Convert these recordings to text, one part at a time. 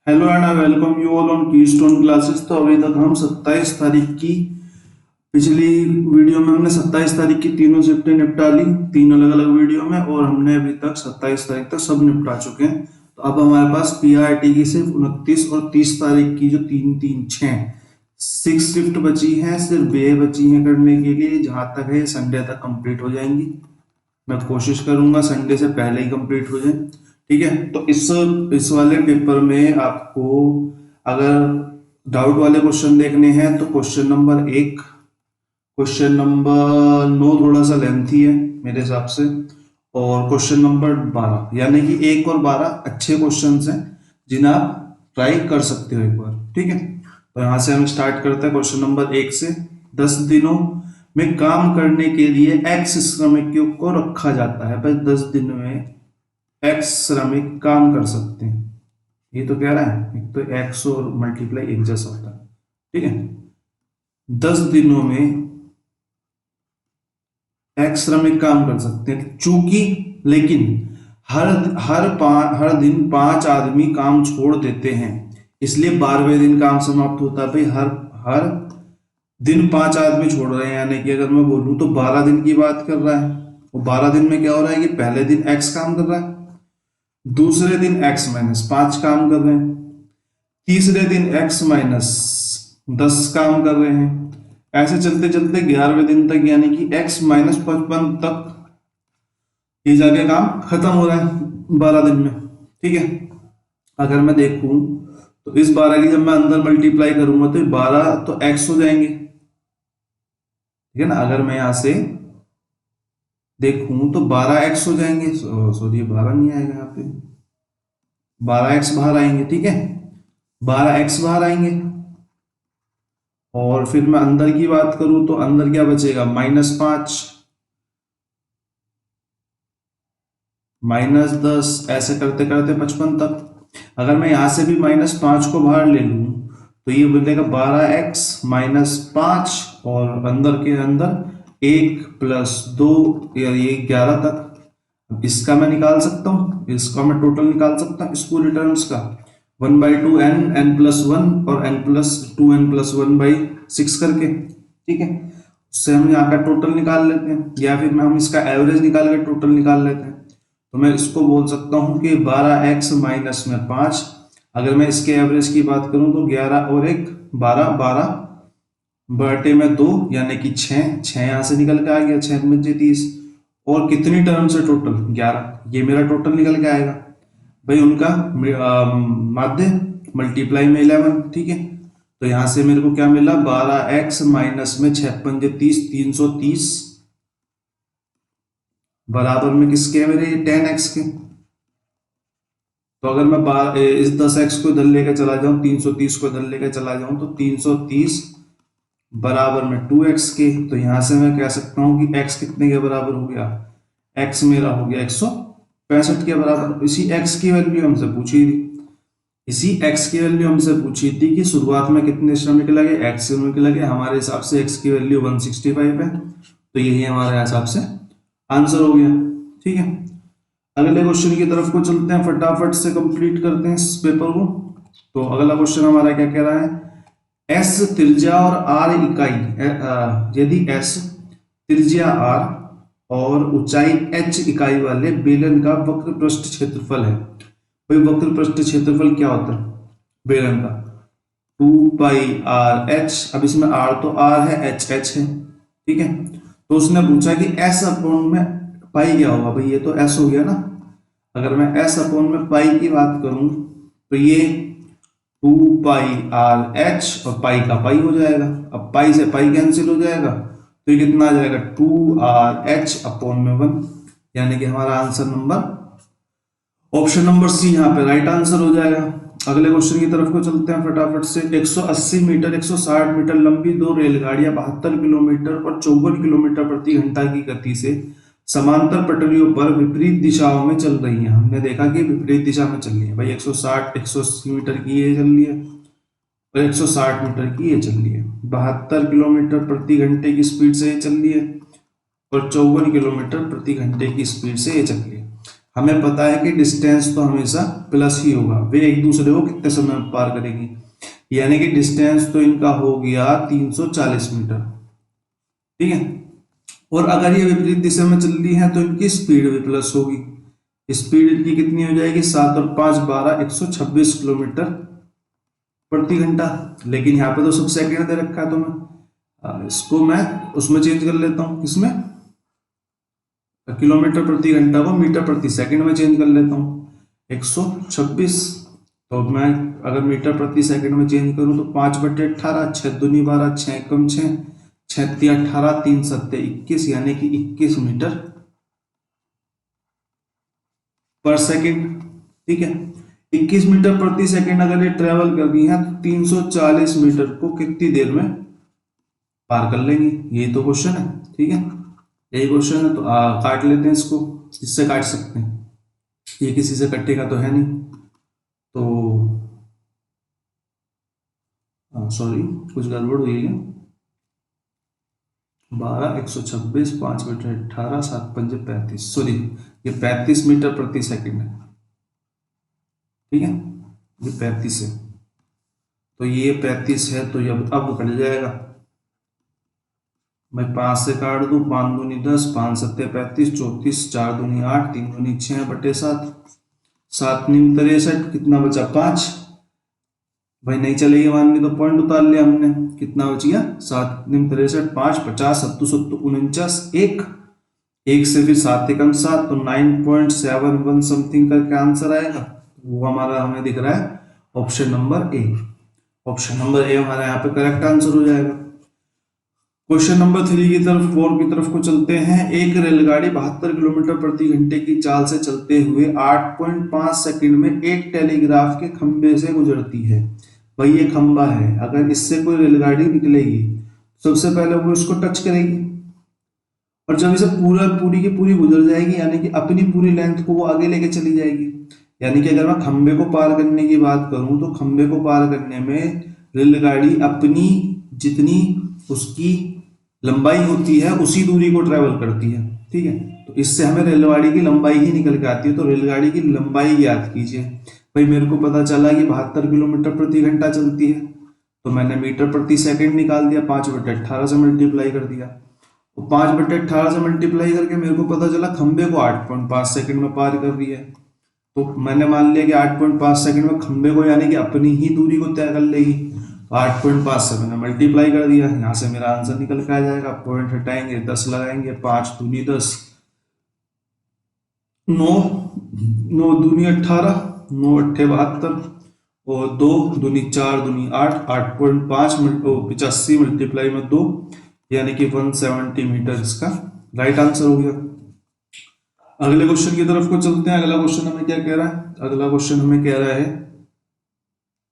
Hello and I welcome you all on keystone classes. तो अभी तक हम 27 तारीख की पिछली वीडियो में हमने 27 तारीख की तीनों शिफ्टें निपटा ली, तीन अलग अलग वीडियो में, और हमने अभी तक 27 तारीख तक सब निपटा चुके हैं। तो अब हमारे पास पीआरटी की सिर्फ 29 और 30 तारीख की जो तीन तीन छः 6 शिफ्ट बची हैं, सिर्फ वे बची हैं करने के लिए। जहां तक है संडे तक कंप्लीट हो जाएंगी। मैं कोशिश करूंगा संडे से पहले ही कंप्लीट हो जाए। ठीक है, तो इस वाले पेपर में आपको अगर डाउट वाले क्वेश्चन देखने हैं तो क्वेश्चन नंबर 1, क्वेश्चन नंबर 9 थोड़ा सा लेंथी है मेरे हिसाब से, और क्वेश्चन नंबर 12, यानी कि 1 और 12 अच्छे क्वेश्चन हैं जिन्हें आप ट्राई कर सकते हो एक बार। ठीक है, तो यहां से हम स्टार्ट करते हैं क्वेश्चन नंबर 1 से। 10 दिनों में काम करने के लिए एक्स श्रमिकों को रखा जाता है। बस 10 दिन में एक्स श्रमिक काम कर सकते हैं, ये तो कह रहा है। एक तो एक्स और मल्टीप्लाई एक जैसा होता है। ठीक है, 10 दिनों में एक्स श्रमिक काम कर सकते हैं, चूंकि लेकिन हर दिन 5 आदमी काम छोड़ देते हैं, इसलिए 12वें दिन काम समाप्त होता है। भाई हर दिन 5 आदमी छोड़ रहे हैं, यानी कि अगर मैं बोलूं तो 12 दिन की बात कर रहा है। और 12 दिन में क्या हो रहा है कि पहले दिन एक्स काम कर रहा है, दूसरे दिन एक्स माइनस 5 काम कर रहे हैं, तीसरे दिन एक्स माइनस 10 काम कर रहे हैं। ऐसे चलते चलते 11वें दिन तक, यानी कि एक्स माइनस 55 तक ये जाके काम खत्म हो रहा है 12 दिन में। ठीक है, अगर मैं देखूं तो इस 12 की जब मैं अंदर मल्टीप्लाई करूंगा तो 12 तो एक्स हो जाएंगे। ठीक है ना, अगर मैं यहां से देखूं तो 12 एक्स हो जाएंगे। सॉरी 12 नहीं आएगा यहाँ पे, 12 एक्स बाहर आएंगे। ठीक है, 12 एक्स बाहर आएंगे। और फिर मैं अंदर की बात करूं तो अंदर क्या बचेगा, -5 -10, ऐसे करते करते 55 तक। अगर मैं यहां से भी -5 को बाहर ले लूं तो ये बनेगा 12 एक्स -5, और अंदर के अंदर 1 + 2, ये 11 तक। इसका मैं निकाल सकता हूं, इसका मैं टोटल निकाल सकता हूं, इस पूरी टर्म्स का 1/2 n+1 और n+2n+1/6 करके। ठीक है, उससे हम यहाँ का टोटल निकाल लेते हैं, या फिर हम इसका एवरेज निकाल के टोटल निकाल लेते हैं। तो मैं इसको बोल सकता हूं कि 12x माइनस में 5, अगर मैं इसके एवरेज की बात करूं तो 11 और 1 12, 12 बटे में 2 यानी कि 6 यहां से निकल के आ गया, 6 × 30। और कितनी टर्म्स है टोटल, 11, ये मेरा टोटल निकल के आएगा। भाई उनका माध्य मल्टीप्लाई में 11। ठीक है, तो यहां से मेरे को क्या मिला, 12x माइनस में 6 × 30 330 बराबर में किसके है मेरे, 10x के। तो अगर मैं इस 10x को इधर लेकर चला जाऊं, 330 को इधर लेकर चला जाऊं, तो 330 बराबर में 2x के। तो यहां से मैं कह सकता हूं कि x कितने के बराबर हो गया, x मेरा हो गया 165 के बराबर। इसी x की वैल्यू हमसे पूछी थी, इसी x की वैल्यू हमसे पूछी थी कि शुरुआत में कितने श्रमिक लगे, x श्रमिक लगे। हमारे हिसाब से x की वैल्यू 165 है, तो यही हमारे हिसाब से आंसर हो गया। ठीक है, अगले क्वेश्चन की तरफ को चलते हैं, फटाफट से कंप्लीट करते हैं इस पेपर को। तो अगला क्वेश्चन हमारा क्या कह रहा है, S त्रिज्या और R इकाई, यदि S त्रिज्या R और ऊंचाई h इकाई वाले बेलन का वक्र पृष्ठ क्षेत्रफल है। भाई वक्र पृष्ठ क्षेत्रफल क्या होता है बेलन का, 2πr(h). अब इसमें r तो r है, h h है। ठीक है, तो उसने पूछा कि s अपॉन में पाई क्या होगा। भाई ये तो s हो गया ना, अगर मैं s अपॉन में पाई की बात करूं तो ये 2πr(h) और पाई का पाई हो जाएगा। अब पाई से पाई कैंसिल हो जाएगा, तो ये कितना आ जाएगा, 2rh अपॉन में 1, यानी कि हमारा answer number option number C यहाँ पे राइट आंसर हो जाएगा। अगले क्वेश्चन की तरफ को चलते हैं फटाफट से। 180 मीटर 160 मीटर लंबी दो रेलगाड़ियां 72 किलोमीटर और 54 किलोमीटर प्रति घंटा की गति से समांतर पटरियों पर विपरीत दिशाओं में चल रही हैं। हमने देखा कि विपरीत दिशा में चल रही है। भाई 180 मीटर की ये चल रही है और 160 मीटर की ये चल रही है, 72 किलोमीटर प्रति घंटे की स्पीड से ये चल रही है और 54 किलोमीटर प्रति घंटे की स्पीड से ये चल रही है। हमें पता है कि डिस्टेंस तो हमेशा प्लस ही होगा, वे एक दूसरे को कितने समय में पार करेंगी, यानी कि डिस्टेंस तो इनका हो गया 340 मीटर। ठीक है, और अगर ये विपरीत दिशा में चल रही है तो इनकी स्पीड भी प्लस होगी। स्पीड इनकी कितनी हो जाएगी, 7 और 5 12, 126 किलोमीटर प्रति घंटा। लेकिन यहाँ पे तो सब सेकंड दे रखा है, तो मैं इसको मैं उसमें चेंज कर लेता हूँ, किसमें, किलोमीटर प्रति घंटा को मीटर प्रति सेकंड में चेंज कर लेता हूँ, 126। तो मैं अगर मीटर प्रति सेकंड में चेंज करूँ तो 5/18, 6 दूनी 12, 6 एकम 6, 6 तिया 18, 3 सत्ते 21, यानी कि 21 मीटर पर सेकंड। ठीक है, 21 मीटर प्रति सेकंड अगर ये ट्रेवल कर रही है तो 340 मीटर को कितनी देर में पार कर लेंगी, यही तो क्वेश्चन है। ठीक है, यही क्वेश्चन है, तो काट लेते हैं इसको, इससे काट सकते हैं, ये किसी से कटेगा तो है नहीं, तो सॉरी कुछ गड़बड़ हुई है। 12, 126, 5/18, 7 पंजे 35, सॉरी ये 35 मीटर प्रति सेकंड है। ठीक है, ये 35 है, तो ये 35 है, तो ये अब कट जाएगा। मैं 5 से काट दूं, 5 दूनी 10, 5 सत्ते 35, 34, 4 दूनी 8, 3 दूनी 6/7, 7 नीम 63, कितना बचा 5। भाई नहीं चलेगी माननी तो पॉइंट उतार लिया हमने, कितना बच गया 7 नीम 63, 5 50, 7 7 49, 1 से फिर 7 एकम 7, तो 9.71 समथिंग करके आंसर आएगा। वो हमारा हमें दिख रहा है option number A. Option number A हमारा यहाँ पे करेक्ट आंसर हो जाएगा। क्वेश्चन नंबर 3 की तरफ 4 की तरफ को चलते हैं। एक रेलगाड़ी 72 किलोमीटर प्रति घंटे की चाल से चलते हुए 8.5 सेकंड में एक टेलीग्राफ के खंबे से गुजरती है। भाई ये खंबा है, अगर इससे कोई रेलगाड़ी निकलेगी सबसे पहले वो इसको टच करेगी, और जब इसे पूरी की पूरी गुजर जाएगी, यानी कि अपनी पूरी लेंथ को वो आगे लेके चली जाएगी। यानी कि अगर मैं खंबे को पार करने की बात करूं तो खंबे को पार करने में रेलगाड़ी अपनी जितनी उसकी लंबाई होती है उसी दूरी को ट्रेवल करती है। ठीक है, तो इससे हमें रेलगाड़ी की लंबाई ही निकल के आती है, तो रेलगाड़ी की लंबाई याद कीजिए। भाई मेरे को पता चला कि 72 किलोमीटर प्रति घंटा चलती है, तो मैंने मीटर प्रति सेकंड निकाल दिया, 5/18 से मल्टीप्लाई कर दिया, तो 5/18 से मल्टीप्लाई करके मेरे को पता चला खंबे को 8.5 सेकंड में पार कर रही है। तो मैंने मान लिया कि 8.5 सेकंड में खंबे को यानी कि अपनी ही दूरी को तय कर लेगी, 8.5 से मैंने मल्टीप्लाई कर दिया, यहाँ से मेरा आंसर निकल के आ जाएगा। पॉइंट हटाएंगे, 10 लगाएंगे, 5 दूनी 10, 9 9 दूनी 18, 9 अट्ठे 72, और 2 दूनी 4 दूनी 8, 8.5 85 मल्टीप्लाई में 2, यानी कि 170 मीटर इसका राइट आंसर हो गया। अगले क्वेश्चन की तरफ को चलते हैं। अगला क्वेश्चन हमें क्या कह रहा है, अगला क्वेश्चन हमें कह रहा है,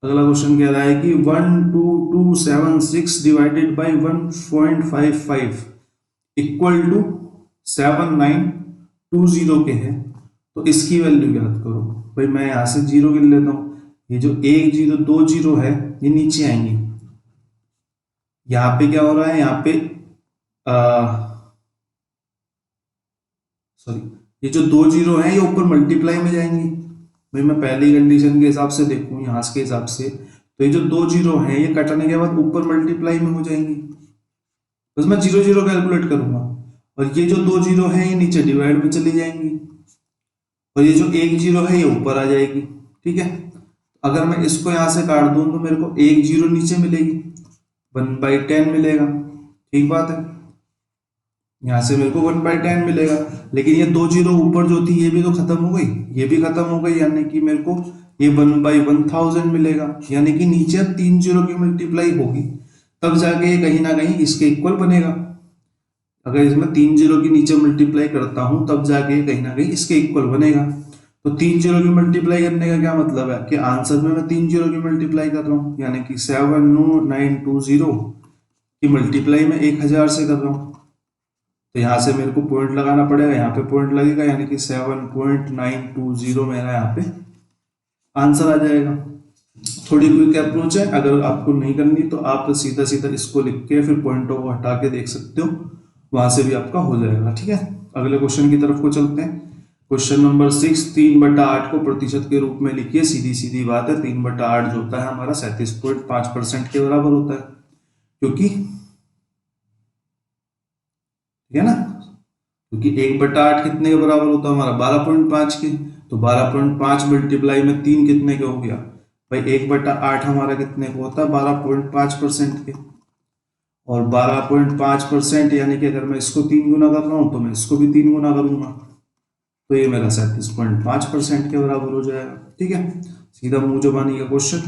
अगला क्वेश्चन कह रहा है कि 12276 डिवाइडेड बाई 1.55 इक्वल टू 7920 के है, तो इसकी वैल्यू याद करो। भाई मैं यहां से जीरो गिन लेता हूं, ये जो 1 0 2 0 है ये नीचे आएंगे। यहाँ पे क्या हो रहा है, यहाँ पे सॉरी ये जो 2 0 है ये ऊपर मल्टीप्लाई में जाएंगी। भाई मैं पहली कंडीशन के हिसाब से देखूं यहाँ के हिसाब से, तो ये जो 2 0 है ये कटने के बाद ऊपर मल्टीप्लाई में हो जाएंगी, बस मैं 0 0 कैलकुलेट करूंगा, और ये जो 2 0 है ये नीचे डिवाइड में चली जाएंगी, और ये जो 1 0 है ये ऊपर आ जाएगी। ठीक है, अगर मैं इसको यहां से काट दूं तो मेरे को 1 0 नीचे मिलेगी, 1/10 मिलेगा। ठीक बात है, यहां से मेरे को 1/10 मिलेगा, लेकिन ये 2 0 ऊपर जो थी ये भी तो खत्म हो गई, ये भी खत्म हो गई, यानी कि मेरे को ये 1/1000 मिलेगा, यानी कि नीचे 3 0 की मल्टीप्लाई होगी तब जाके ये कहीं ना कहीं इसके इक्वल बनेगा। अगर इसमें 3 0 की नीचे मल्टीप्लाई करता हूं तब जाके कहीं ना कहीं इसके इक्वल बनेगा। तो 3 0 की मल्टीप्लाई करने का क्या मतलब है कि आंसर में मैं 3 0 की मल्टीप्लाई कर रहा हूं, यानी कि 7920 की मल्टीप्लाई में 1000 से कर रहा हूं, तो यहाँ से मेरे को पॉइंट लगाना पड़ेगा, यहाँ पे पॉइंट लगेगा, यानी कि 7.920 मेरा यहाँ पे आंसर आ जाएगा। थोड़ी क्विक अप्रोच है, अगर आपको नहीं करनी तो आप सीधा सीधा इसको लिख के फिर पॉइंटों को हटा के देख सकते हो, वहां से भी आपका हो जाएगा। ठीक है, अगले क्वेश्चन की तरफ को चलते हैं। क्वेश्चन नंबर 6, 3/8 को प्रतिशत के रूप में लिखिए। सीधी सीधी बात है, 3/8 जो होता है हमारा 37.5% के बराबर होता है, क्योंकि ठीक है ना, क्योंकि 1/8 कितने के बराबर होता है हमारा 12.5 के, तो 12.5 मल्टीप्लाई में 3 कितने के हो गया भाई, 1/8 हमारा कितने को होता है 12.5% के, और 12.5% यानी कि अगर मैं इसको 3 गुना कर रहा हूं तो मैं इसको भी 3 गुना करूंगा, तो ये मेरा 37.5% के बराबर हो जाएगा। ठीक है, सीधा मुंह जबानी का क्वेश्चन।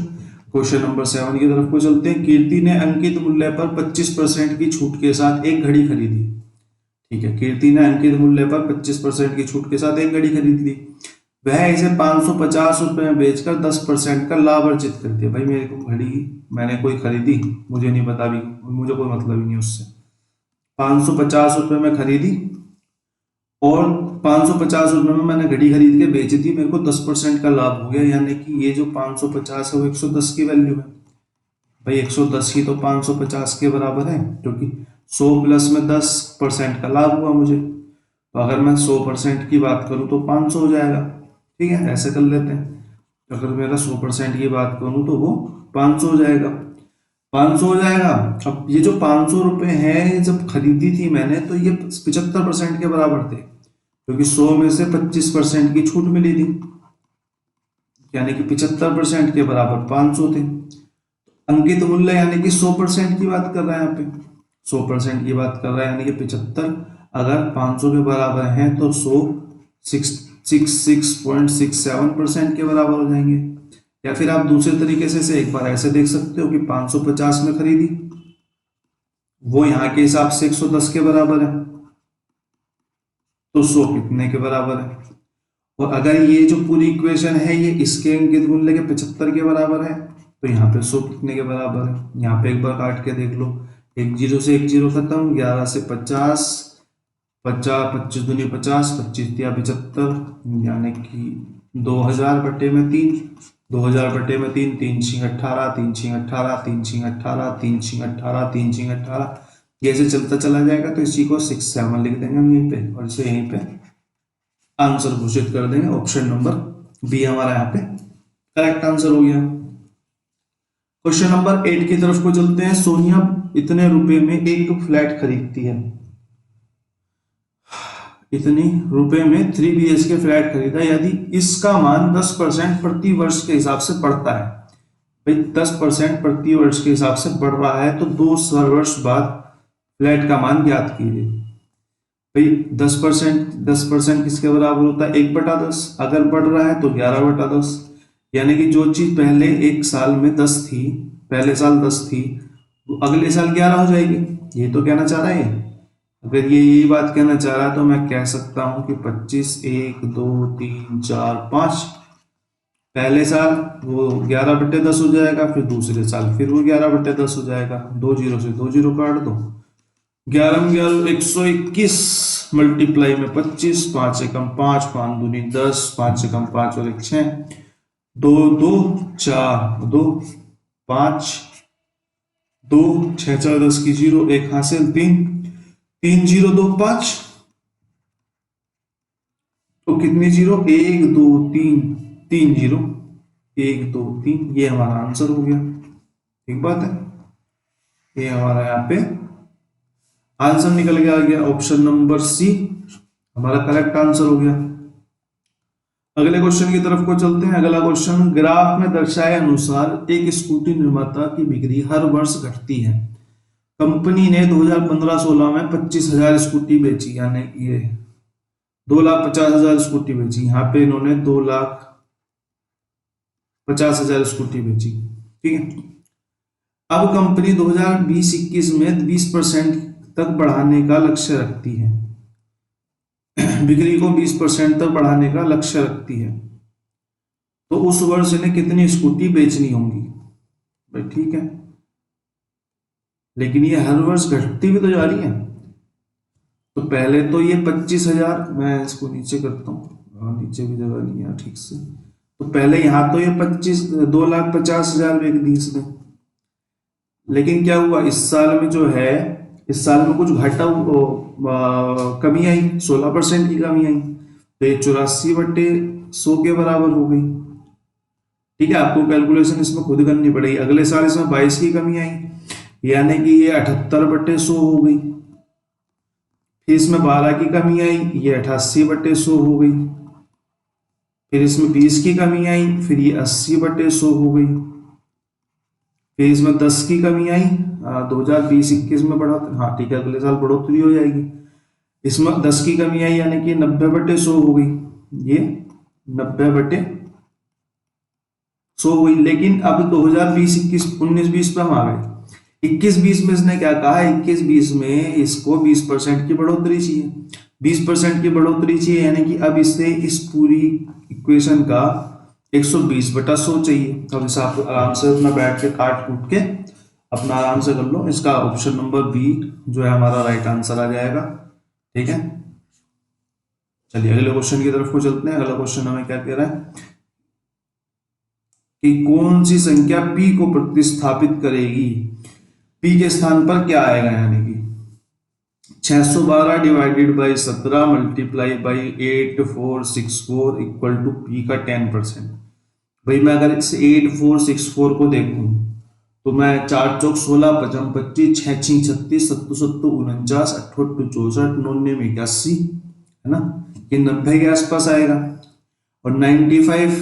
क्वेश्चन नंबर 7 की तरफ को चलते हैं। कीर्ति ने अंकित मूल्य पर 25% की छूट के साथ एक घड़ी खरीदी। ठीक है, कीर्ति ने अंकित मूल्य पर 25% की छूट के साथ एक घड़ी खरीद ली। वह इसे 550 रुपए में बेचकर 10% का लाभ अर्जित करती है। भाई मेरे को घड़ी मैंने कोई खरीदी, मुझे नहीं पता भी, मुझे कोई मतलब ही नहीं उससे। 550 रुपए में खरीदी और 550 रुपए में मैंने घड़ी खरीद के बेची थी, मेरे को 10% का लाभ हो गया, यानी कि ये जो 550 है वो 110 की वैल्यू है। भाई 110 ही तो 550 के बराबर है, क्योंकि 100 प्लस में 10% का लाभ हुआ मुझे, तो अगर मैं 100% की बात करूं तो 500 हो जाएगा। ठीक है, ऐसे कर लेते हैं, अगर मेरा 100% की बात करूं तो वो 500 हो जाएगा, 500 हो जाएगा। अब ये जो 500 रुपए है, जब खरीदी थी मैंने तो ये 75% के बराबर थे, क्योंकि 100 में से 25% की छूट मिली थी, यानी कि 75% के बराबर 500 थे। अंकित मूल्य यानी कि 100% की बात कर रहा है यहाँ पे, 100% की बात कर रहा है, यानी कि 75 अगर 500 के बराबर है तो 100 66.67% के बराबर हो जाएंगे। या फिर आप दूसरे तरीके से एक बार ऐसे देख सकते हो कि 550 में खरीदी, वो यहाँ के हिसाब से 110 के बराबर है, तो 100 कितने के बराबर है। और अगर ये जो पूरी इक्वेशन है ये इसके अंकित मूल्य के 75 के बराबर है, तो यहाँ पे 100 कितने के बराबर है। यहाँ पे एक बार काट के देख लो, एक जीरो से एक जीरो खत्म, 11 से 50, 50 25 दूनी 50, 25 या 75, यानी कि 2000 बटे में 3, 2000 बटे में 3, 3 छिंग 18, 3 छिंग 18, 3 छिंग 18, 3 छिंग 18, 3 छिंग 18, ये ऐसे चलता चला जाएगा, तो इसी को 6 7 लिख देंगे हम यहीं पे, और इसे यहीं पे आंसर घोषित कर देंगे। ऑप्शन नंबर बी हमारा यहाँ पे करेक्ट आंसर हो गया। क्वेश्चन नंबर 8 की तरफ को चलते हैं। सोनिया इतने रुपए में एक फ्लैट खरीदती है, इतनी रुपए में 3 BHK फ्लैट खरीदा, यदि इसका मान 10% प्रति वर्ष के हिसाब से बढ़ता है। भाई 10% प्रति वर्ष के हिसाब से बढ़ रहा है, तो 2 वर्ष बाद फ्लैट का मान ज्ञात कीजिए। भाई 10% किसके बराबर होता है 1/10, अगर बढ़ रहा है तो 11/10, यानी कि जो चीज पहले एक साल में 10 थी, पहले साल 10 थी, वो अगले साल 11 हो जाएगी। ये तो कहना चाह रहा है, अगर ये यही बात कहना चाह रहा है तो मैं कह सकता हूं कि 25 1 2 3 4 5, पहले साल वो 11/10 हो जाएगा, फिर दूसरे साल फिर वो 11/10 हो जाएगा, 2 जीरो से 2 जीरो काट दो, 11 11 121 मल्टीप्लाई में 25, 5 एकम 5, 5 दूनी 10, 5 एकम 5 और 1 6, 2 2 4 2 5 2 6 4 10 की 0, 1 हासिल 3 3 0 2 5, तो कितनी 0 1 2 3 3 0 1 2 3, ये हमारा आंसर हो गया। ठीक बात है, ये हमारा यहाँ पे आंसर निकल के आ गया। ऑप्शन नंबर सी हमारा करेक्ट आंसर हो गया। अगले क्वेश्चन की तरफ को चलते हैं। अगला क्वेश्चन, ग्राफ में दर्शाए अनुसार एक स्कूटी निर्माता की बिक्री हर वर्ष घटती है। कंपनी ने 2015-16 में 25,000 स्कूटी बेची, यानी ये 2,50,000 स्कूटी बेची, यहाँ पे इन्होंने 2,50,000 स्कूटी बेची। ठीक है, अब कंपनी 2020-21 में 20% तक बढ़ाने का लक्ष्य रखती है, बिक्री को 20% तक बढ़ाने का लक्ष्य रखती है, तो उस वर्ष इन्हें कितनी स्कूटी बेचनी होंगी। भाई ठीक है, लेकिन ये हर वर्ष घटती भी तो जा रही है, तो पहले तो ये 25,000, मैं इसको नीचे करता हूँ, नीचे भी जगह नहीं है ठीक से, तो पहले यहाँ तो ये 2,50,000 बेच दी इसने, लेकिन क्या हुआ इस साल में जो है, इस साल में कुछ घटा कमी आई, 16% की कमी आई, तो ये 84/100 के बराबर हो गई। ठीक है, आपको कैलकुलेशन इसमें खुद करनी पड़ेगी। अगले साल इसमें 22 की कमी आई, यानी कि ये 78/100 हो गई। फिर इसमें 12 की कमी आई, ये 88/100 हो गई। फिर इसमें 20 की कमी आई, फिर ये 80/100 हो गई। फिर इसमें 10 की कमी आई, 2020-21 में बढ़ा, हाँ ठीक है, अगले साल बढ़ोतरी हो जाएगी। इसमें 10 की कमी आई, यानी कि 90/100 हो गई। ये 90/100 हुई। लेकिन अब 2020-21 19-20 पे हम आ गए। 21-20 में इसने क्या कहा, 21-20 में इसको 20% की बढ़ोतरी चाहिए। 20% की बढ़ोतरी चाहिए, यानी कि अब इससे इस पूरी इक्वेशन का 120/100 चाहिए। अब इसे आप आराम से अपना बैठ के काट कूट के अपना आराम से कर लो। इसका ऑप्शन नंबर बी जो है हमारा राइट आंसर आ जाएगा। ठीक है, चलिए अगले क्वेश्चन की तरफ को चलते हैं। अगला क्वेश्चन हमें क्या कह रहा है कि कौन सी संख्या p को प्रतिस्थापित करेगी, p के स्थान पर क्या आएगा, यानी कि 612 divided by 17 multiply by 8464 equal to p का 10%। भाई मैं अगर इस 8464 को देखूं तो मैं 4 चौक 16, 55 25, 6 6 36, 7 7 49, 8 8 64, 99 81, है ना, ये 90 के आसपास आएगा। और 95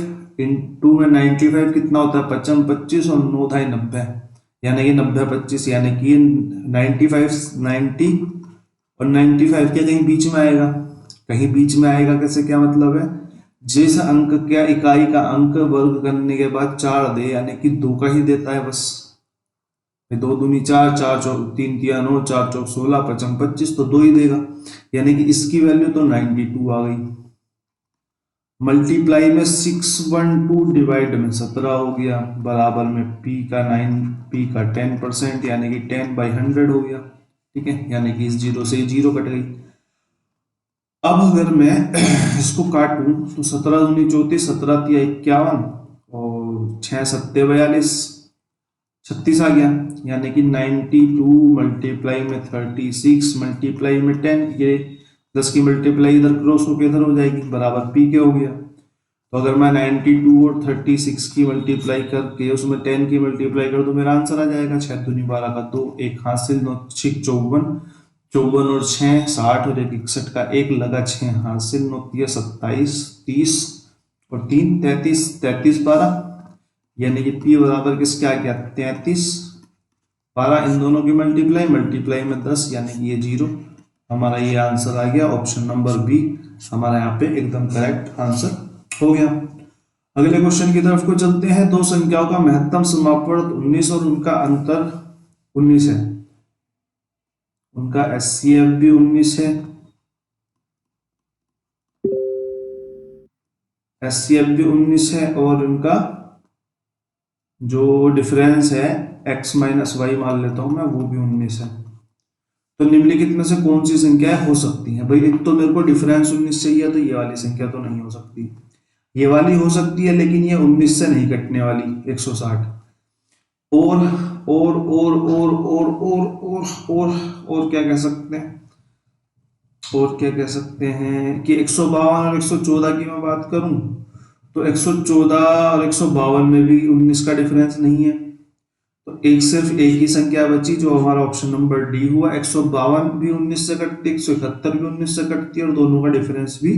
इंटू में 95 कितना होता है, 55 25 और 9 था 90, यानी कि 90 25, यानी कि 95 90 और 95 के कहीं बीच में आएगा। कहीं बीच में आएगा कैसे, क्या मतलब है, जिस अंक क्या इकाई का अंक वर्ग करने के बाद 4 दे, यानी कि 2 का ही देता है बस। 2 दूनी 4, 4 चौक 3 तिया 9, 4 चौक 16, 55 25, तो 2 ही देगा, यानी कि इसकी वैल्यू तो 92 आ गई। मल्टीप्लाई में 612 डिवाइड में 17 हो गया, बराबर में p का 10%, यानी कि 10/100 हो गया। ठीक है, यानी कि इस 0 से 0 कट गई। अब अगर मैं इसको काटूं तो 17 दूनी 34, 17 तिया 51 और 6 सत्ते 42, 36 आ गया, यानी कि 92 मल्टीप्लाई में 36 मल्टीप्लाई में 10, ये 10 की मल्टीप्लाई इधर क्रॉस होकर इधर हो जाएगी, बराबर p के हो गया। तो अगर मैं 92 और 36 की मल्टीप्लाई करके उसमें 10 की मल्टीप्लाई कर दूं, मेरा आंसर आ जाएगा 6 दूनी 12 का 2, एक हासिल 9 6 54, 54 और 6 60 और 1 61 का 1 लगा, 6 हासिल 9 27 30 और 3 33, 33 12, यानी कि p बराबर किसके आ गया 33 12, इन दोनों की मल्टीप्लाई में 10, यानी कि ये 0, हमारा ये आंसर आ गया। ऑप्शन नंबर बी हमारा यहाँ पे एकदम करेक्ट आंसर हो गया। अगले क्वेश्चन की तरफ को चलते हैं। दो संख्याओं का महत्तम समापवर्त 19 और उनका अंतर 19 है, उनका एचसीएफ भी 19 है, एचसीएफ भी 19 है, और उनका जो डिफरेंस है x माइनस वाई मान लेता हूं मैं, वो भी 19 है। तो निम्नलिखित में से कौन सी संख्याएं हो सकती हैं? भाई एक तो मेरे को डिफरेंस 19 चाहिए, तो ये वाली संख्या तो नहीं हो सकती, ये वाली हो सकती है, लेकिन ये 19 से नहीं कटने वाली 160। और क्या कह सकते हैं, और क्या कह सकते हैं कि 152 और 114 की मैं बात करूं तो 114 और 152 में भी 19 का डिफरेंस नहीं है, तो सिर्फ एक ही संख्या बची जो हमारा ऑप्शन नंबर डी हुआ। 152 भी 19 से कटती है, 171 भी 19 से कटती है, और दोनों का डिफरेंस भी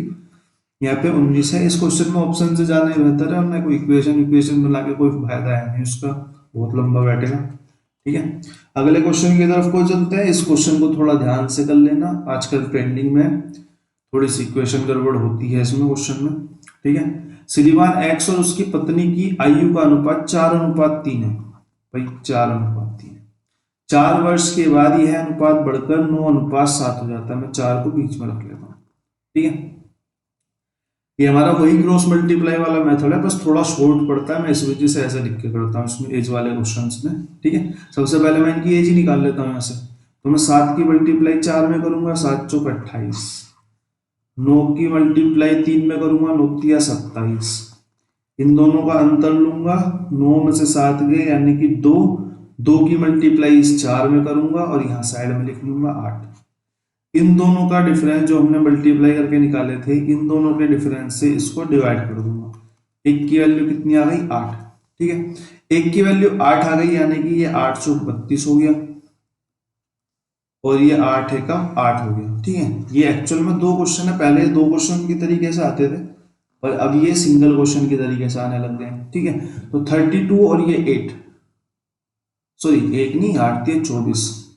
यहाँ पे 19 है। इस क्वेश्चन में ऑप्शन से जाना ही बेहतर है, हमने कोई इक्वेशन बना के कोई फायदा है नहीं उसका, बहुत लंबा बैठेगा। ठीक है, अगले क्वेश्चन की तरफ को चलते हैं। इस क्वेश्चन को थोड़ा ध्यान से कर लेना, आजकल ट्रेंडिंग में थोड़ी सी इक्वेशन गड़बड़ होती है इसमें क्वेश्चन में। ठीक है, श्रीमान एक्स और उसकी पत्नी की आयु का अनुपात 4:3 है। भाई 4:3 है, 4 वर्ष के बाद यह अनुपात बढ़कर 9:7 हो जाता है। मैं 4 को बीच में रख लेता हूँ। ठीक है, ये हमारा वही क्रॉस मल्टीप्लाई वाला मेथड है, बस थोड़ा शॉर्ट पड़ता है, मैं इस वजह से ऐसा लिख के करता हूँ इसमें एज वाले क्वेश्चंस में। ठीक है, सबसे पहले मैं इनकी एज ही निकाल लेता हूँ यहाँ से। तो मैं 7 की मल्टीप्लाई 4 में करूंगा, 7 चौक 28, 9 की मल्टीप्लाई 3 में करूंगा, 9 तिया 27, इन दोनों का अंतर लूंगा, 9 में से 7 गए, यानी कि 2 की मल्टीप्लाई इस 4 में करूंगा, और यहाँ साइड में लिख लूंगा 8। इन दोनों का डिफरेंस जो हमने मल्टीप्लाई करके निकाले थे, इन दोनों के डिफरेंस से इसको डिवाइड कर दूंगा। एक की वैल्यू कितनी आ गई? 8। ठीक है, एक की वैल्यू 8 आ गई, यानी कि ये 8 चौक 32 हो गया और ये 8 है का 8 हो गया। ठीक है, ये एक्चुअल में दो क्वेश्चन है, पहले दो क्वेश्चन की तरीके से आते थे और अब ये सिंगल क्वेश्चन की तरीके से आने लग गए। ठीक है, तो 32 और ये 8, सॉरी 1 नहीं 8 थे 24।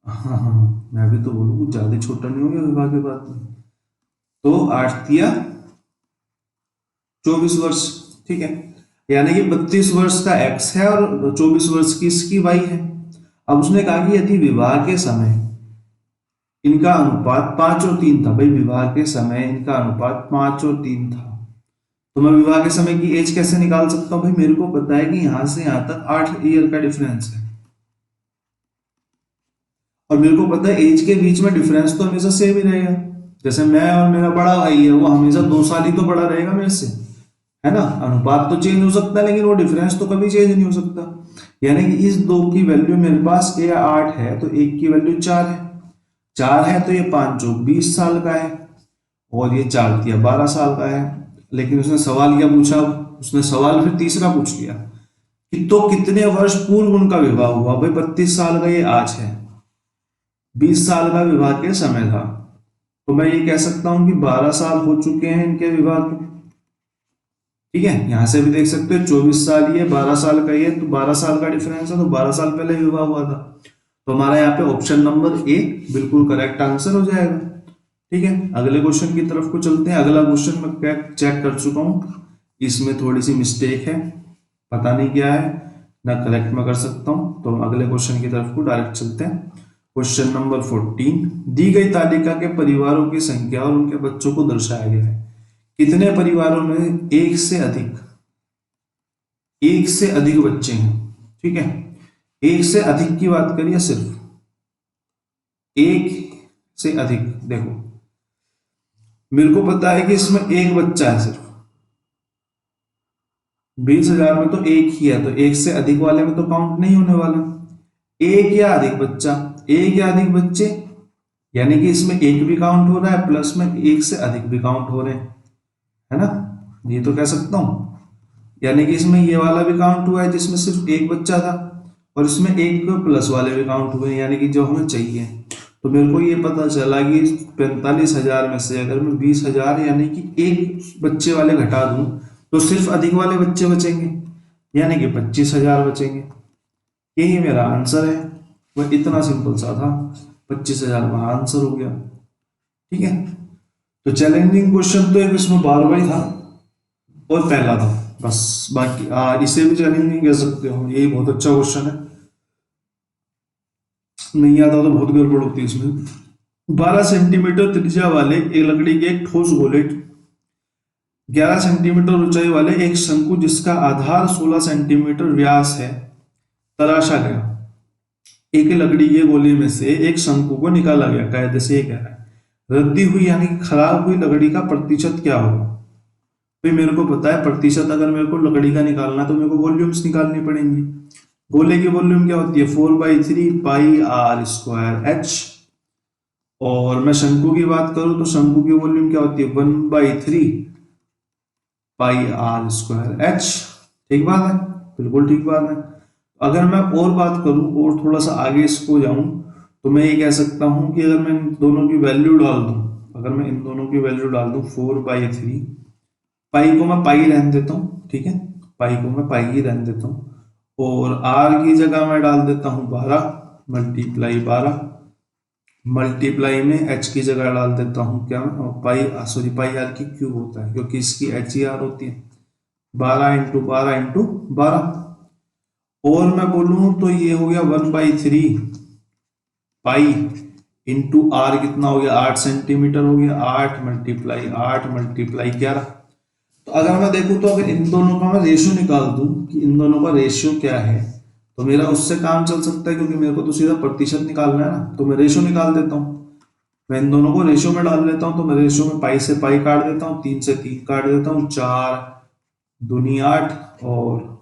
हाँ हाँ, मैं भी तो बोलूँ कुछ ज्यादा छोटा नहीं हो गया विवाह के बाद में। तो 8 दिया 24 वर्ष। ठीक है, यानी कि 32 वर्ष का एक्स है और 24 वर्ष की इसकी वाई है। अब उसने कहा कि यदि विवाह के समय इनका अनुपात 5 और 3 था, भाई विवाह के समय इनका अनुपात 5 और 3 था, तो मैं विवाह के समय की एज कैसे निकाल सकता हूं? भाई मेरे को पता है कि यहां से यहां तक 8 ईयर का डिफरेंस है और मेरे को पता है एज के बीच में डिफरेंस तो हमेशा सेम ही रहेगा। जैसे मैं और मेरा बड़ा भाई है, वो हमेशा 2 साल ही तो बड़ा रहेगा मेरे से, है ना। अनुपात तो चेंज हो सकता है लेकिन वो डिफरेंस तो कभी चेंज नहीं हो सकता। यानी कि इस दो की वैल्यू मेरे पास ये 8 है तो एक की वैल्यू 4 है, 4 है तो ये 5 चौक 20 साल का है और ये 4 दिया 12 साल का है। लेकिन उसने सवाल क्या पूछा? उसने सवाल फिर तीसरा पूछ लिया कि तो कितने वर्ष पूर्व उनका विवाह हुआ? भाई 32 साल का ये आज है, 20 साल का विवाह के समय था, तो मैं ये कह सकता हूं कि 12 साल हो चुके हैं इनके विवाह को। ठीक है, यहां से भी देख सकते हो 24 साल ये 12 साल का ये, तो 12 साल का डिफरेंस है, तो 12 साल पहले विवाह हुआ था। तो हमारा यहाँ पे ऑप्शन नंबर ए बिल्कुल करेक्ट आंसर हो जाएगा। ठीक है, अगले क्वेश्चन की तरफ को चलते हैं। अगला क्वेश्चन मैं चेक कर चुका हूं, इसमें थोड़ी सी मिस्टेक है, पता नहीं क्या है ना, करेक्ट मैं कर सकता हूं। तो अगले क्वेश्चन की तरफ को डायरेक्ट चलते हैं। क्वेश्चन नंबर 14, दी गई तालिका के परिवारों की संख्या और उनके बच्चों को दर्शाया गया है। कितने परिवारों में एक से अधिक बच्चे हैं? ठीक है, एक से अधिक की बात करिए, सिर्फ एक से अधिक। देखो मेरे को पता है कि इसमें एक बच्चा है सिर्फ, 20,000 में तो एक ही है, तो एक से अधिक वाले में तो काउंट नहीं होने वाला। एक या अधिक बच्चा, एक या अधिक बच्चे, यानी कि इसमें एक भी काउंट हो रहा है प्लस में एक से अधिक भी काउंट हो रहे हैं, है ना। ये तो कह सकता हूं, यानी कि इसमें ये वाला भी काउंट हुआ है जिसमें सिर्फ एक बच्चा था और इसमें एक प्लस वाले भी काउंट हुए, यानी कि जो हमें चाहिए। तो मेरे को ये पता चला कि 45,000 में से अगर मैं 20,000 यानी कि एक बच्चे वाले घटा दूं तो सिर्फ अधिक वाले बच्चे बचेंगे, यानी कि 25,000 बचेंगे। यही मेरा आंसर है, वह इतना सिंपल सा था, 25,000 हमारा आंसर हो गया। ठीक है, तो चैलेंजिंग क्वेश्चन तो एक इसमें 12वां ही था और पहला था बस, बाकी इसे भी चैलेंजिंग कह सकते हो, यही बहुत अच्छा क्वेश्चन है, नहीं आता तो बहुत गड़बड़ होती है इसमें। 12 सेंटीमीटर त्रिज्या वाले एक लकड़ी के एक ठोस गोले, 11 सेंटीमीटर ऊंचाई वाले एक शंकु जिसका आधार 16 सेंटीमीटर व्यास है तराशा गया। एक लकड़ी के गोले में से एक शंकु को निकाला गया, कायदे से ये कह रहा है रद्दी हुई यानी कि खराब हुई लकड़ी का प्रतिशत क्या होगा। भाई मेरे को पता है प्रतिशत, अगर मेरे को लकड़ी का निकालना है तो मेरे को वॉल्यूम्स निकालनी पड़ेंगी। गोले की वॉल्यूम क्या होती है? 4/3 पाई आर स्क्वायर एच, और मैं शंकु की बात करूं तो शंकु की वॉल्यूम क्या होती है? 1/3 पाई आर स्क्वायर एच। ठीक बात है, बिल्कुल ठीक बात है। अगर मैं और बात करूं और थोड़ा सा आगे इसको जाऊं तो मैं ये कह सकता हूं कि अगर मैं इन दोनों की वैल्यू डाल दूं, अगर मैं इन दोनों की वैल्यू डाल दूं 4/3, पाई को मैं पाई रहने देता हूं, ठीक है, पाई को मैं पाई ही रहने देता हूं, और आर की जगह मैं डाल देता हूं 12 मल्टीप्लाई 12, मल्टीप्लाई में एच की जगह डाल देता हूं क्या, पाई सॉरी पाई आर की क्यूब होता है क्योंकि इसकी एच ही आर होती है, 12 इंटू 12 इंटू 12। और मैं बोलूं तो ये हो गया 1/3 पाई इंटू आर, कितना हो गया? 8 सेंटीमीटर हो गया, 8 मल्टीप्लाई 8 मल्टीप्लाई 11। तो अगर मैं देखूं तो अगर इन दोनों का मैं रेशियो निकाल दूं कि इन दोनों का रेशियो क्या है तो मेरा उससे काम चल सकता है, क्योंकि मेरे को तो सीधा प्रतिशत निकालना है ना, तो मैं रेशियो निकाल देता हूँ। मैं इन दोनों को रेशियो में डाल लेता हूँ, तो मैं रेशियो में पाई से पाई काट देता हूँ, 3 से 3 काट देता हूँ, 4 दूनी 8 और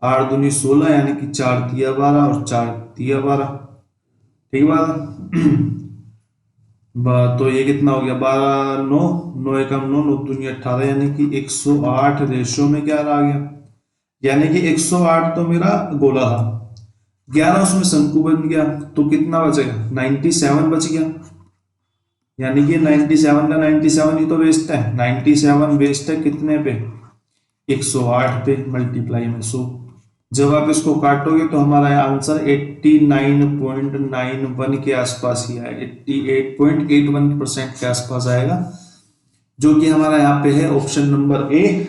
8 दूनी 16, यानी कि 4 तिया 12 और 4 तिया 12। ठीक बात है। तो ये कितना हो गया, 12 9, 9 एकम 9, 9 दूनी 18, यानी कि 108 रेशियो में 11 आ गया। यानी कि 108 तो मेरा गोला था, 11 उसमें शंकु बन गया, तो कितना बचेगा, 97 बच गया। यानी कि 97 का 97 ही तो वेस्ट है, 97 वेस्ट है कितने पे, 108 पे, मल्टीप्लाई में 100। जब आप इसको काटोगे तो हमारा आंसर 89.91 के आसपास ही आएगा, 88.81% के आसपास आएगा, जो कि हमारा यहाँ पे है ऑप्शन नंबर ए,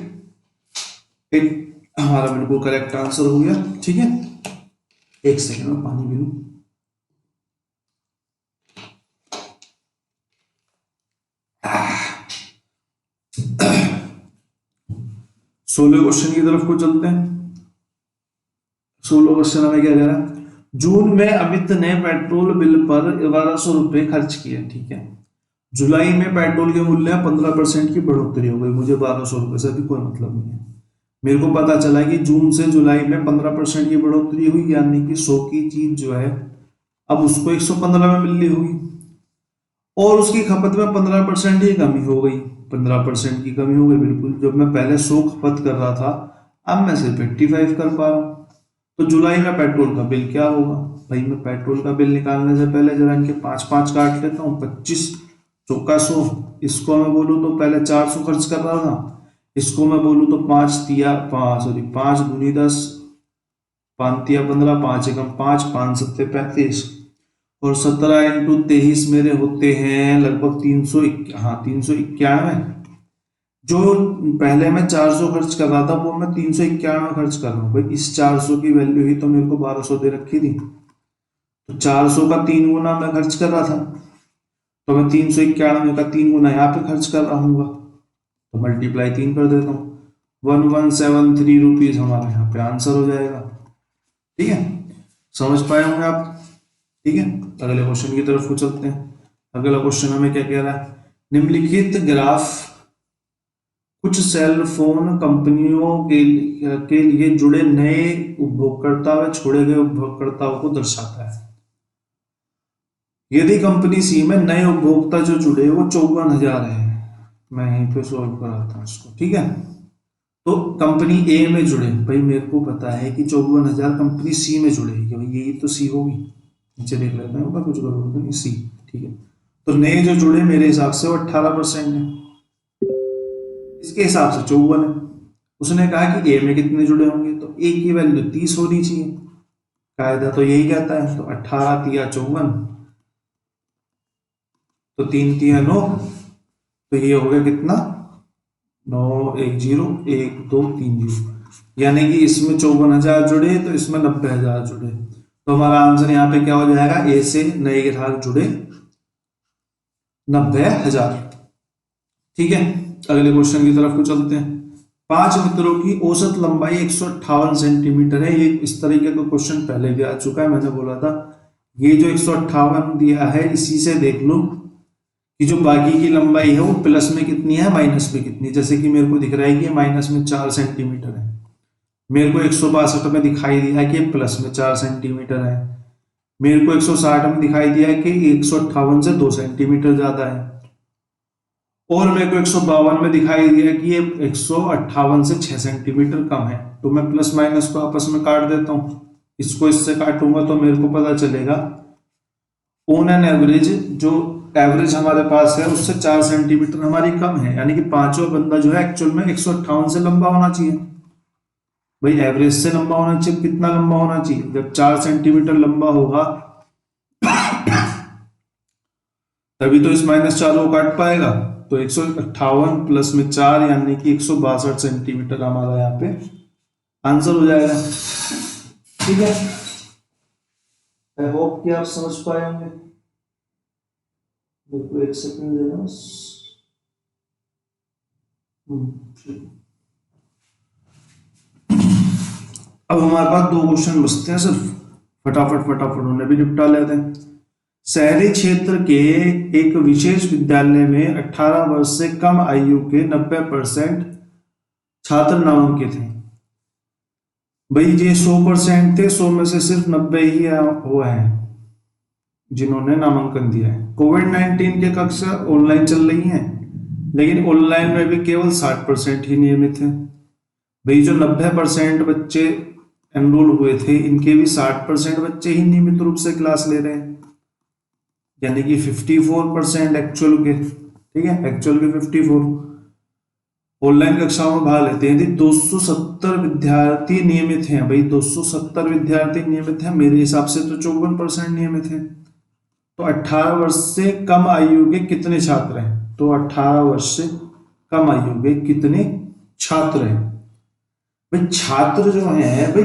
हमारा बिल्कुल करेक्ट आंसर हो गया। ठीक है, एक सेकेंड में पानी पी लूं। सोलह क्वेश्चन की तरफ को चलते हैं। 16 क्वेश्चन हमें क्या कह रहा है, जून में अमित ने पेट्रोल बिल पर 1200 रुपए खर्च किए। ठीक है, जुलाई में पेट्रोल के मूल्य में 15% की बढ़ोतरी हो गई, मुझे 1200 रुपए से भी कोई मतलब नहीं है। मेरे को पता चला कि जून से जुलाई में 15% की बढ़ोतरी हुई, यानी कि 100 की चीज जो है अब उसको 115 में मिल रही होगी, और उसकी खपत में 15% ही कमी हो गई, 15% की कमी हो गई बिल्कुल। जब मैं पहले 100 खपत कर रहा था, अब मैं सिर्फ 85 कर पा रहा हूँ। तो जुलाई में पेट्रोल का बिल क्या होगा भाई, मैं पेट्रोल का बिल निकालने से पहले जरा इनके 5-5 काट लेता हूँ, 25 चौका 100, इसको मैं बोलूँ तो पहले 400 खर्च कर रहा था, इसको मैं बोलूँ तो 5 दूनी 10, 5 तिया 15, 5 एकम 5, 5 सत्ते 35, और 17 इंटू 23 मेरे होते हैं लगभग 300, हाँ 391। जो पहले मैं 400 खर्च कर रहा था वो मैं 391 खर्च कर रहा हूँ भाई। इस 400 की वैल्यू ही तो मेरे को 1200 दे रखी थी, तो 400 का 3 गुना मैं खर्च कर रहा था, तो मैं 391 का 3 गुना यहाँ पे खर्च कर रहा हूँ, तो मल्टीप्लाई 3 कर देता हूँ, 1173 रुपीज हमारा यहाँ पे आंसर हो जाएगा। ठीक है, समझ पाए होंगे आप। ठीक है, अगले क्वेश्चन की तरफ को चलते हैं। अगला क्वेश्चन हमें क्या कह रहा है, निम्नलिखित ग्राफ कुछ सेल फोन कंपनियों के लिए जुड़े नए उपभोक्ता व छोड़े गए उपभोक्ताओं को दर्शाता है। यदि कंपनी सी में नए उपभोक्ता जो जुड़े वो 54,000 है, मैं यहीं पे सॉल्व कराता हूँ इसको। ठीक है, तो कंपनी ए में जुड़े, भाई मेरे को पता है कि 54,000 कंपनी सी में जुड़ेगी, भाई यही तो सी होगी, नीचे देख लेते हैं कुछ गड़बड़ तो नहीं, सी। ठीक है, तो नए जो जुड़े मेरे हिसाब से वो 18% है, इसके हिसाब से 54 है। उसने कहा कि ए में कितने जुड़े होंगे, तो ए की वैल्यू 30 होनी चाहिए, कायदा तो यही कहता है। तो 18 तिया 54, तो 3 तिया 9, तो ये हो गया कितना, 9 1 0 1 2 3 0, यानी कि इसमें 54,000 जुड़े तो इसमें 90,000 जुड़े, तो हमारा आंसर यहाँ पे क्या हो जाएगा, ए से नए ग्राहक जुड़े 90,000। ठीक है, अगले क्वेश्चन की तरफ को चलते हैं। 5 मित्रों की औसत लंबाई 158 सेंटीमीटर है। ये इस तरीके का क्वेश्चन पहले भी आ चुका है, मैंने बोला था ये जो 158 दिया है इसी से देख लो कि जो बाकी की लंबाई है वो प्लस में कितनी है माइनस में कितनी। जैसे कि मेरे को दिख रहा है कि माइनस में 4 सेंटीमीटर है, मेरे को 162 में दिखाई दिया है कि प्लस में 4 सेंटीमीटर है, मेरे को 160 में दिखाई दिया है कि 158 से 2 सेंटीमीटर ज्यादा है, और मेरे को 152 में दिखाई दिया कि ये 158 से 6 सेंटीमीटर कम है। तो मैं प्लस माइनस को आपस में काट देता हूं, इसको इससे काटूंगा तो मेरे को पता चलेगा ऑन एन एवरेज जो एवरेज हमारे पास है उससे 4 सेंटीमीटर हमारी कम है, यानी कि पांचवा बंदा जो है एक्चुअल में 158 से लंबा होना चाहिए। भाई एवरेज से लंबा होना चाहिए, कितना लंबा होना चाहिए, जब 4 सेंटीमीटर लंबा होगा तभी तो इस -4 को काट पाएगा। तो 158 प्लस में 4 यानी कि 162 सेंटीमीटर हमारा यहाँ पे आंसर हो जाएगा। ठीक है, आई होप कि आप समझ पाए होंगे। बिल्कुल, एक सेकंड देना बस। अब हमारे पास 2 क्वेश्चन बचते हैं सिर्फ, फटाफट उन्हें भी निपटा लेते हैं। शहरी क्षेत्र के एक विशेष विद्यालय में 18 वर्ष से कम आयु के 90% छात्र नामांकित हैं। भाई ये 100% थे, 100 में से सिर्फ 90 ही हुआ है जिन्होंने नामांकन दिया है। कोविड-19 के कक्षा ऑनलाइन चल रही हैं, लेकिन ऑनलाइन में भी केवल 60% ही नियमित हैं। भाई जो 90% बच्चे एनरोल हुए थे, इनके भी 60% बच्चे ही नियमित रूप से क्लास ले रहे हैं, यानी कि 54% एक्चुअल के, ठीक है, एक्चुअल के 54 ऑनलाइन कक्षाओं में भाग लेते हैं। यदि 270 विद्यार्थी नियमित हैं, भाई 270 विद्यार्थी नियमित हैं, मेरे हिसाब से तो 54% नियमित हैं। तो 18 वर्ष से कम आयु के कितने छात्र हैं? तो 18 वर्ष से कम आयु के कितने छात्र हैं? भाई छात्र जो हैं, भाई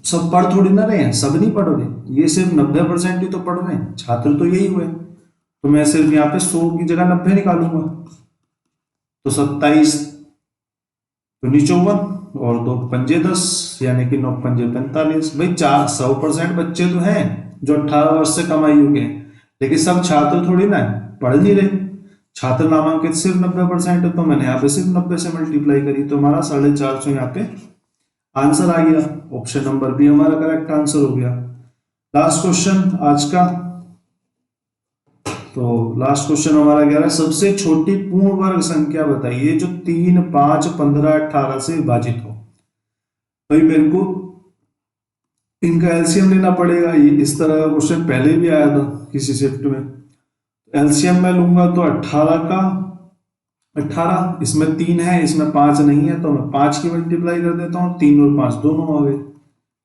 सब पढ़ थोड़ी ना रहे हैं, सब नहीं पढ़ रहे, ये सिर्फ 90% ही तो पढ़ रहे हैं, छात्र तो यही हुए। तो मैं सिर्फ यहाँ पे 100 की जगह 90 निकालूंगा, तो 27 दूनी 54 और 2 पंजे 10, यानी कि 9 पंजे 45। भाई 100% बच्चे तो हैं जो 18 वर्ष से कम आयु के हैं, लेकिन सब छात्र थोड़ी ना पढ़ नहीं रहे। छात्र नामांकित सिर्फ 90% है, तो मैंने यहाँ पे सिर्फ 90 से मल्टीप्लाई करी, तो हमारा 450 यहाँ पे आंसर आ गया। ऑप्शन नंबर बी हमारा करेक्ट आंसर हो गया। लास्ट क्वेश्चन आज का, तो लास्ट क्वेश्चन हमारा कह रहा है सबसे छोटी पूर्ण वर्ग संख्या बताइए जो 3, 5, 15, 18 से विभाजित हो। भाई मेरे को इनका एलसीएम लेना पड़ेगा। ये इस तरह का क्वेश्चन पहले भी आया था किसी शिफ्ट में। एलसीएम में लूंगा तो 18 का 18, इसमें 3 है, इसमें 5 नहीं है, तो मैं 5 की मल्टीप्लाई कर देता हूँ, 3 और 5 दोनों आ गए,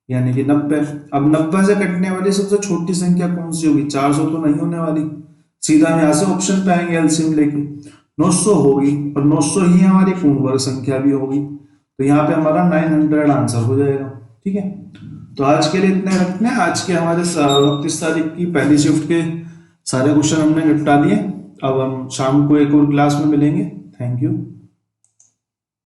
यानी कि 90। अब 90 से कटने वाली सबसे छोटी संख्या कौन सी होगी? 400 तो नहीं होने वाली, सीधा हम यहाँ से ऑप्शन पे आएंगे एलसीएम लेके, 900 होगी, और 900 ही हमारी पूर्ण वर्ग संख्या भी होगी, तो यहाँ पे हमारा 900 आंसर हो जाएगा। ठीक है, तो आज के लिए इतने रखते हैं। आज के हमारे 29 तारीख की पहली शिफ्ट के सारे क्वेश्चन हमने निपटा दिए। अब हम शाम को एक और क्लास में मिलेंगे। Thank you.